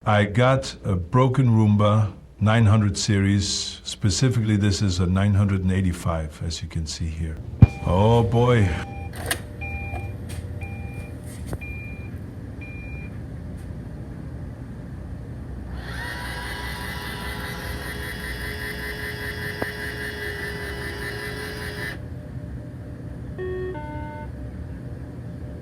I got a broken Roomba 900 series. Specifically, this is a 985, as you can see here. Oh boy.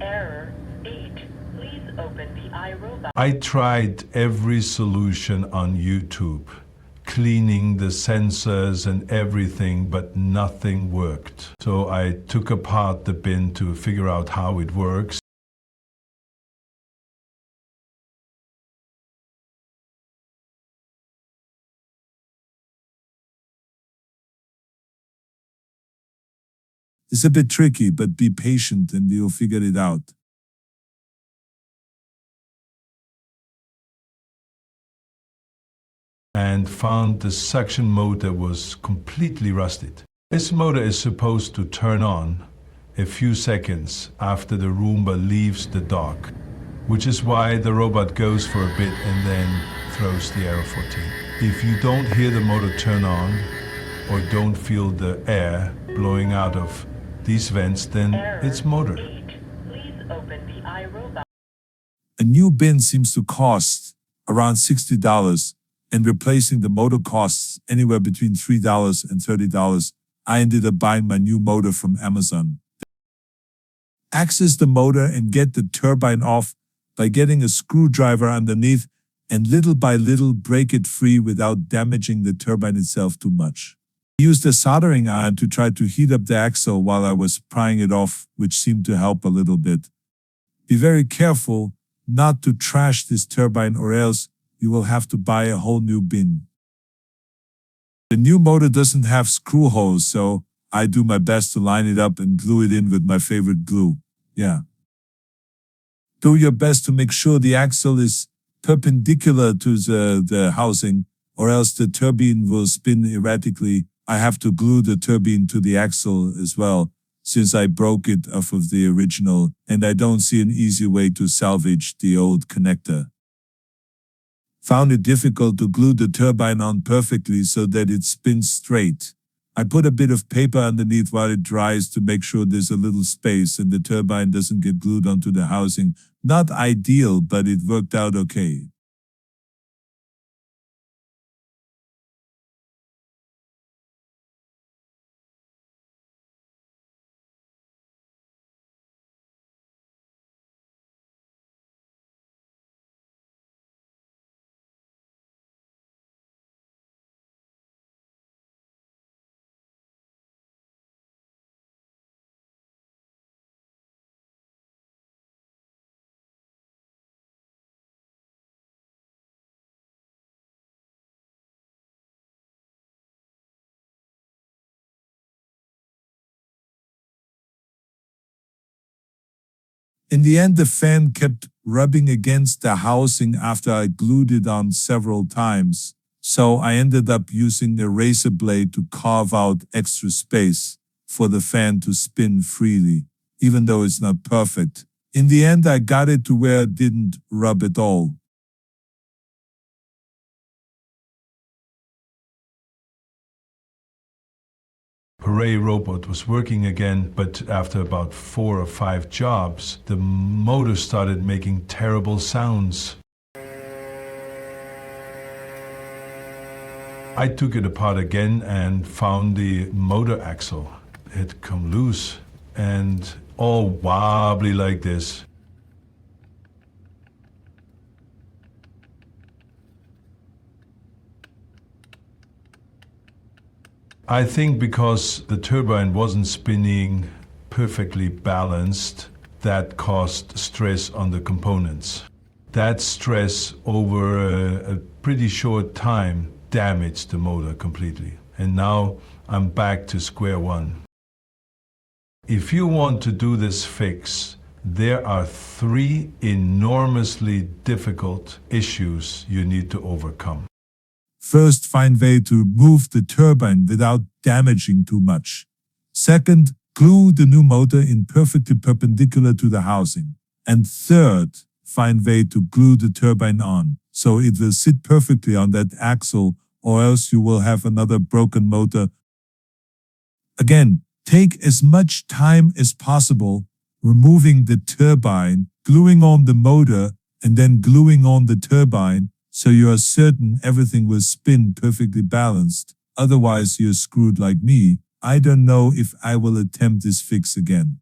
Error 8. Please open the iRobot. I tried every solution on YouTube, cleaning the sensors and everything, but nothing worked. So I took apart the bin to figure out how it works. It's a bit tricky, but be patient and you'll figure it out. And found the suction motor was completely rusted. This motor is supposed to turn on a few seconds after the Roomba leaves the dock, which is why the robot goes for a bit and then throws the error 14. If you don't hear the motor turn on or don't feel the air blowing out of these vents, then it's motor. 8. Please open the iRobot. A new bin seems to cost around $60, and replacing the motor costs anywhere between $3 and $30. I ended up buying my new motor from Amazon. Access the motor and get the turbine off by getting a screwdriver underneath and little by little break it free without damaging the turbine itself too much. I used a soldering iron to try to heat up the axle while I was prying it off, which seemed to help a little bit. Be very careful not to trash this turbine, or else you will have to buy a whole new bin. The new motor doesn't have screw holes, so I do my best to line it up and glue it in with my favorite glue. Yeah. Do your best to make sure the axle is perpendicular to the housing, or else the turbine will spin erratically. I have to glue the turbine to the axle as well, since I broke it off of the original, and I don't see an easy way to salvage the old connector. Found it difficult to glue the turbine on perfectly so that it spins straight. I put a bit of paper underneath while it dries to make sure there's a little space and the turbine doesn't get glued onto the housing. Not ideal, but it worked out okay. In the end, the fan kept rubbing against the housing after I glued it on several times, so I ended up using a razor blade to carve out extra space for the fan to spin freely, even though it's not perfect. In the end, I got it to where it didn't rub at all. Parrot robot was working again, but after about 4 or 5 jobs, the motor started making terrible sounds. I took it apart again and found the motor axle. It come loose and all wobbly like this. I think because the turbine wasn't spinning perfectly balanced, that caused stress on the components. That stress over a pretty short time damaged the motor completely. And now I'm back to square one. If you want to do this fix, there are 3 enormously difficult issues you need to overcome. First, find way to remove the turbine without damaging too much. Second, glue the new motor in perfectly perpendicular to the housing. And third, find way to glue the turbine on, so it will sit perfectly on that axle, or else you will have another broken motor. Again, take as much time as possible, removing the turbine, gluing on the motor, and then gluing on the turbine, so you are certain everything will spin perfectly balanced. Otherwise, you're screwed like me. I don't know if I will attempt this fix again.